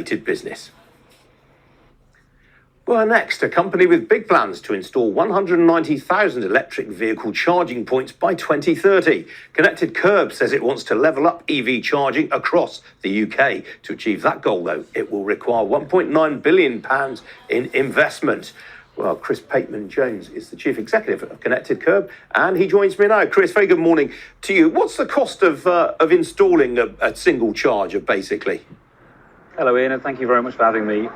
related business. Well, next, a company with big plans to install 190,000 electric vehicle charging points by 2030. Connected Kerb says it wants to level up EV charging across the UK. To achieve that goal, though, it will require £1.9 billion in investment. Well, Chris Pateman-Jones is the chief executive of Connected Kerb, and he joins me now. Chris, very good morning to you. What's the cost of installing a single charger, basically? Hello, Ian, and thank you very much for having me.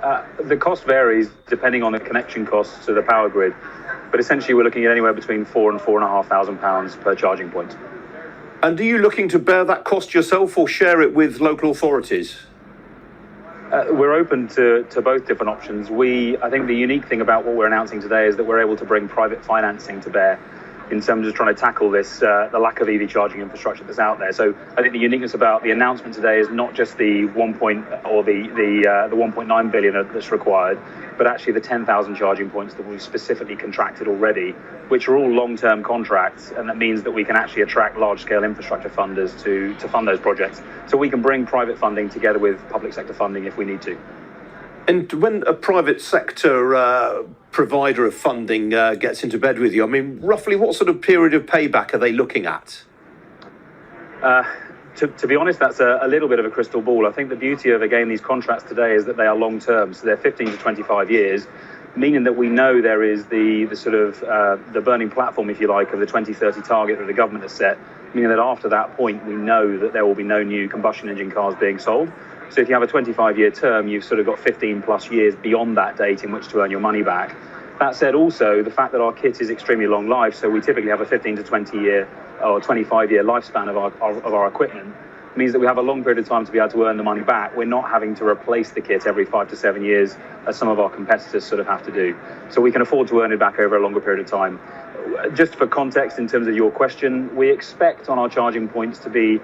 The cost varies depending on the connection costs to the power grid, but essentially we're looking at anywhere between £4,000 and £4,500 per charging point. And are you looking to bear that cost yourself or share it with local authorities? We're open to both different options. I think the unique thing about what we're announcing today is that we're able to bring private financing to bear in terms of trying to tackle this, the lack of EV charging infrastructure that's out there. So I think the uniqueness about the announcement today is not just the 1.9 billion that's required, but actually the 10,000 charging points that we've specifically contracted already, which are all long-term contracts, and that means that we can actually attract large-scale infrastructure funders to fund those projects. So we can bring private funding together with public sector funding if we need to. And when a private sector provider of funding gets into bed with you, I mean, roughly what sort of period of payback are they looking at? To be honest, that's a little bit of a crystal ball. I think the beauty of, again, these contracts today is that they are long-term, so they're 15 to 25 years, meaning that we know there is the sort of the burning platform, if you like, of the 2030 target that the government has set, meaning that after that point, we know that there will be no new combustion engine cars being sold. So if you have a 25-year term, you've sort of got 15 plus years beyond that date in which to earn your money back. That said, also, the fact that our kit is extremely long life, so we typically have a 15 to 20-year or 25-year lifespan of our equipment, means that we have a long period of time to be able to earn the money back. We're not having to replace the kit every 5 to 7 years, as some of our competitors sort of have to do. So we can afford to earn it back over a longer period of time. Just for context, in terms of your question, we expect on our charging points to be,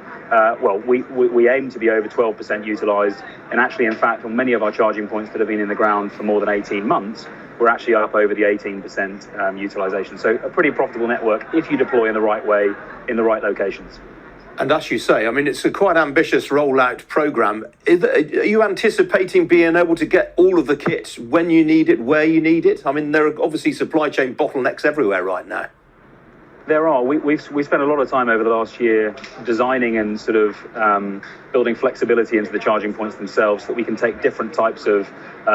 we aim to be over 12% utilised. And actually, in fact, on many of our charging points that have been in the ground for more than 18 months, we're actually up over the 18% utilisation. So a pretty profitable network if you deploy in the right way, in the right locations. And as you say, I mean, it's a quite ambitious rollout programme. Are you anticipating being able to get all of the kit when you need it, where you need it? I mean, there are obviously supply chain bottlenecks everywhere right now. There are. We've spent a lot of time over the last year designing and sort of building flexibility into the charging points themselves, so that we can take different types of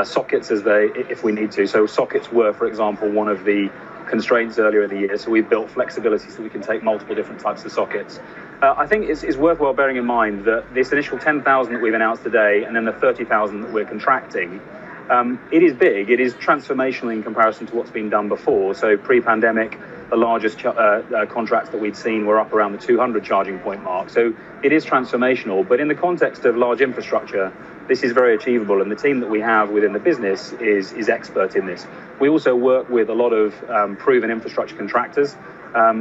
sockets if we need to. So sockets were, for example, one of the constraints earlier in the year. So we've built flexibility so we can take multiple different types of sockets. I think it's worthwhile bearing in mind that this initial 10,000 that we've announced today, and then the 30,000 that we're contracting, it is big. It is transformational in comparison to what's been done before. So pre-pandemic, the largest contracts that we'd seen were up around the 200 charging point mark. So it is transformational, but in the context of large infrastructure, this is very achievable, and the team that we have within the business is expert in this. We also work with a lot of proven infrastructure contractors,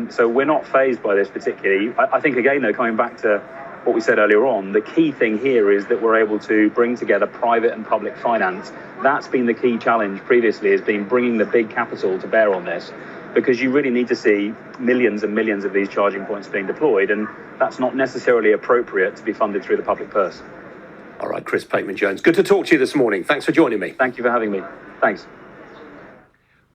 so we're not fazed by this particularly. I think, again, though, coming back to what we said earlier on, the key thing here is that we're able to bring together private and public finance. That's been the key challenge previously, has been bringing the big capital to bear on this, because you really need to see millions and millions of these charging points being deployed, and that's not necessarily appropriate to be funded through the public purse. All right, Chris Pateman-Jones, good to talk to you this morning. Thanks for joining me. Thank you for having me. Thanks.